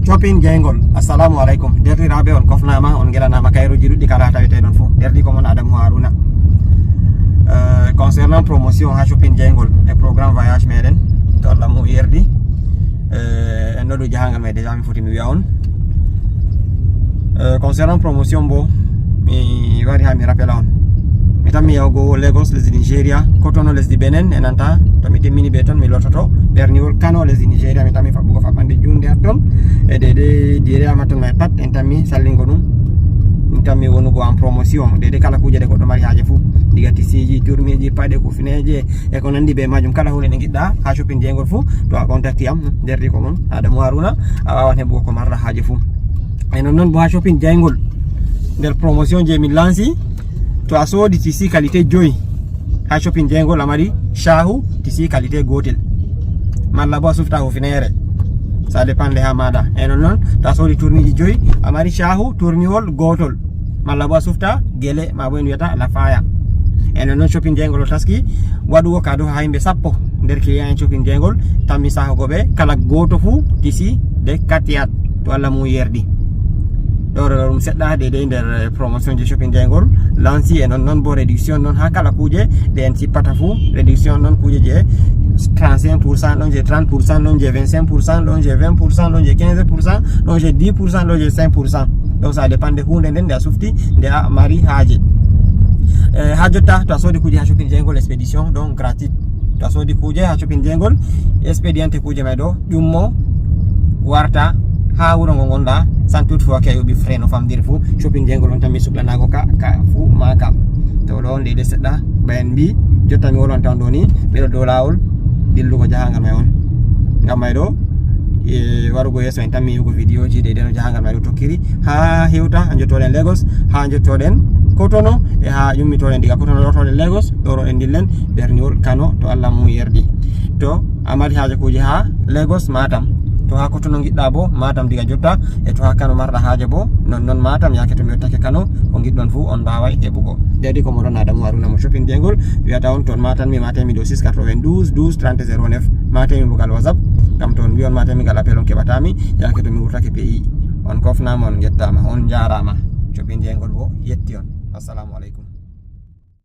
shopping jengol. Assalamu alaikum. Derdi rabe on kofnama on gelanama kayro jiɗuɗɗi kala tawete ɗon fof. Derdi ko mon Adamu Haruna. Concernant promotion ha shopping jengol e programme voyage meɗen to Allah mo yerdi en ɗo jahangal me déjà mi foti mi wiya on concernant promotion bo mi wari ha mi rappela on mi tammi yahugo Lagos lesdi Nigeria, Cotonou lesdi Benin e nanta to mi timmini be ton mi lottoto berniwol Kano lesdi Nigeria mi tammi faɓɓugo faɓɓande junde har ton e dede direyama ton may pat en tammi sallingo ɗum min tammi wonugo en promotion dede kala kuje de goɗɗo mari haaje fuu diga tisiji turmiji paɗe kufineje e ko nandi be majum kala hunde nde giɗɗa ha shopping jengol fuu to a contacti am derdi ko mon Adamu Haruna a wawan heɓugo ko marɗa haaje fuu e non bo ha shopping jengol nder promotion je min lanci to a soodi tisi qualité joyi ha shopping jengol amari shahu tisi qualité gotel malla bo a sufta hufinere ça dépend ha maɗa e non to a soodi tourniji joyi amari shahu tourniwol gotol malla bo a sufta guele ma bo en wiyata la faya e non shopping jengol taski waɗugo kado ha yimɓe sappo nder client en shopping jengol tammi sahogoɓe kala goto fuu tisi de 4 yard to Allah mo yerdi ɗo ɗum seɗɗa dede nder promotion je shopping jengol lanci e non bo réduction non ha kala kuje de en sippata fuu réduction non kuje je 35%, non je 30%, non je 25%, non je 20%, non je 15%, non je 10%, non je 5%. Donc ça dépend de hunde nden de a sufti nde a mari haaje ha jotta to a soodi kuje ha shopping jengol expédition donc gratuit to a soodi kuje ha shopping jengol expédiente kuje may ɗo ƴummo warta ha wuro ngo gonɗa sans toutefois ke yoɓi frais no famdiri fuu shopping jengol on tan mi suklanago ka fuu ma kam to ɗo ndede seɗɗa ɓayen mbi jotta mi wolwan tan ɗo ni ɓeɗo dow lawol dillugo jahangal may on ngam may ɗo warugo yesso en tammi yugo vidéo ji de no jahangal may ɗo tokkiri ha hewta ha jottoɗen Lagos ha jottoɗen Cotonou e ha yummitoɗen diga Cotonou lortoɗen Lagos ɗoro en dillen berniwol Kano to Allah mum yerdi to amari haaje kuje ha Lagos Matam to ha Cotonou giɗɗa bo Matam diga jotta e to ha Kano marɗa haaje bo non Matam yake to mi yottake Kano ko giɗɗon fuu on mbaway heɓugo dedi ko moɗon Adamu Haruna mo shopping jengol wiyata on toon matami matemi dow 692 12 30 09 matemi bugal WhatsApp gam toon mbi on matemi gal appel on keɓatami yake to mi wurtake pays on kofnama on jettama on jarama shopping jengol bo yetti on assalamu aleykum